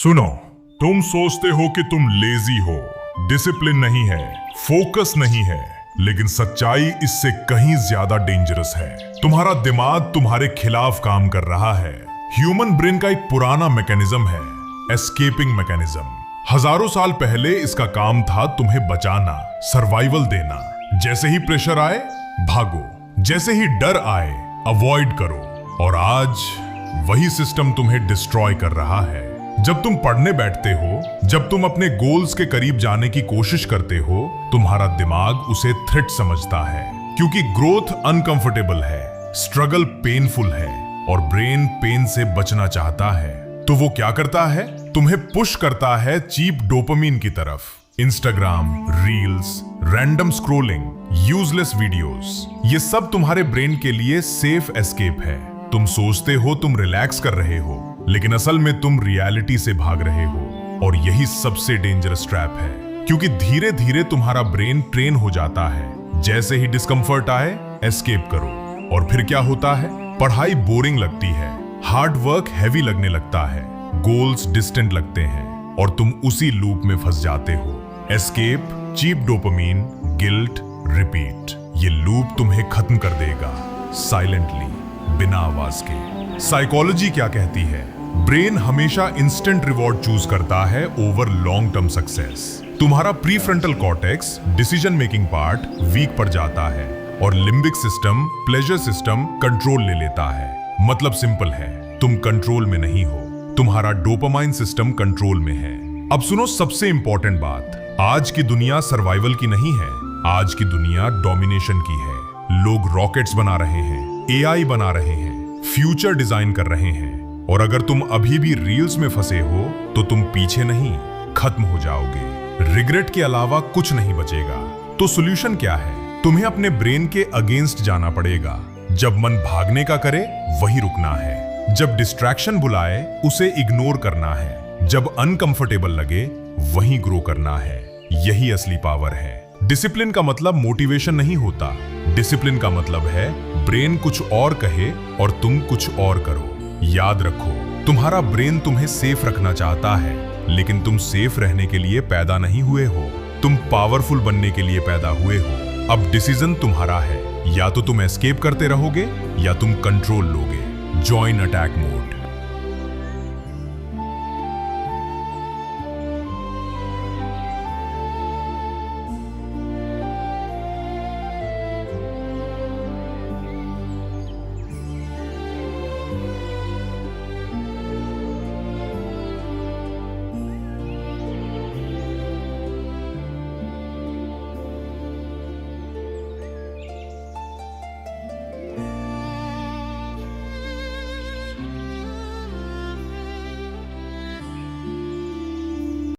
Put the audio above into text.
सुनो, तुम सोचते हो कि तुम लेजी हो, डिसिप्लिन नहीं है, फोकस नहीं है, लेकिन सच्चाई इससे कहीं ज्यादा डेंजरस है। तुम्हारा दिमाग तुम्हारे खिलाफ काम कर रहा है। ह्यूमन ब्रेन का एक पुराना मैकेनिज्म है, एस्केपिंग मैकेनिज्म। हजारों साल पहले इसका काम था तुम्हें बचाना, सर्वाइवल देना। जैसे ही प्रेशर आए भागो, जैसे ही डर आए अवॉइड करो। और आज वही सिस्टम तुम्हें डिस्ट्रॉय कर रहा है। जब तुम पढ़ने बैठते हो, जब तुम अपने गोल्स के करीब जाने की कोशिश करते हो, तुम्हारा दिमाग उसे थ्रेट समझता है, क्योंकि ग्रोथ अनकंफर्टेबल है, स्ट्रगल पेनफुल है और ब्रेन पेन से बचना चाहता है। तो वो क्या करता है? तुम्हें पुश करता है चीप डोपामिन की तरफ। Instagram, reels, random scrolling, useless videos, ये सब तुम्हारे ब्रेन के लिए सेफ एस्केप है। तुम सोचते हो तुम रिलैक्स कर रहे हो, लेकिन असल में तुम रियलिटी से भाग रहे हो। और यही सबसे डेंजरस ट्रैप है, क्योंकि धीरे धीरे तुम्हारा ब्रेन ट्रेन हो जाता है। जैसे ही डिस्कंफर्ट आए एस्केप करो। और फिर क्या होता है? पढ़ाई बोरिंग लगती है, हार्ड वर्क हैवी लगने लगता है, गोल्स डिस्टेंट लगते हैं और तुम उसी लूप में फंस जाते हो। Escape, cheap dopamine, guilt, repeat. ये लूप तुम्हें खत्म कर देगा, साइलेंटली, बिना आवाज के। साइकोलॉजी क्या कहती है? ब्रेन हमेशा इंस्टेंट रिवॉर्ड चूज करता है ओवर लॉन्ग टर्म सक्सेस। तुम्हारा prefrontal cortex, decision making part, weak पड़ जाता है और limbic system, pleasure system control ले लेता है। मतलब सिंपल है, तुम कंट्रोल में नहीं हो, तुम्हारा डोपामाइन सिस्टम कंट्रोल में है। अब सुनो सबसे इंपॉर्टेंट बात, आज की दुनिया सर्वाइवल की नहीं है, आज की दुनिया डोमिनेशन की है। लोग रॉकेट्स बना रहे हैं, एआई बना रहे हैं, फ्यूचर डिजाइन कर रहे हैं। और अगर तुम अभी भी रील्स में फंसे हो तो तुम पीछे नहीं, खत्म हो जाओगे। रिग्रेट के अलावा कुछ नहीं बचेगा। तो सॉल्यूशन क्या है? तुम्हें अपने ब्रेन के अगेंस्ट जाना पड़ेगा। जब मन भागने का करे वही रुकना है, जब डिस्ट्रैक्शन बुलाए उसे इग्नोर करना है, जब अनकंफर्टेबल लगे वहीं ग्रो करना है। यही असली पावर है। डिसिप्लिन का मतलब मोटिवेशन नहीं होता, डिसिप्लिन का मतलब है ब्रेन कुछ और कहे और तुम कुछ और करो। याद रखो, तुम्हारा ब्रेन तुम्हें सेफ रखना चाहता है, लेकिन तुम सेफ रहने के लिए पैदा नहीं हुए हो, तुम पावरफुल बनने के लिए पैदा हुए हो। अब डिसीजन तुम्हारा है, या तो तुम एस्केप करते रहोगे या तुम कंट्रोल लोगे। Join attack mode.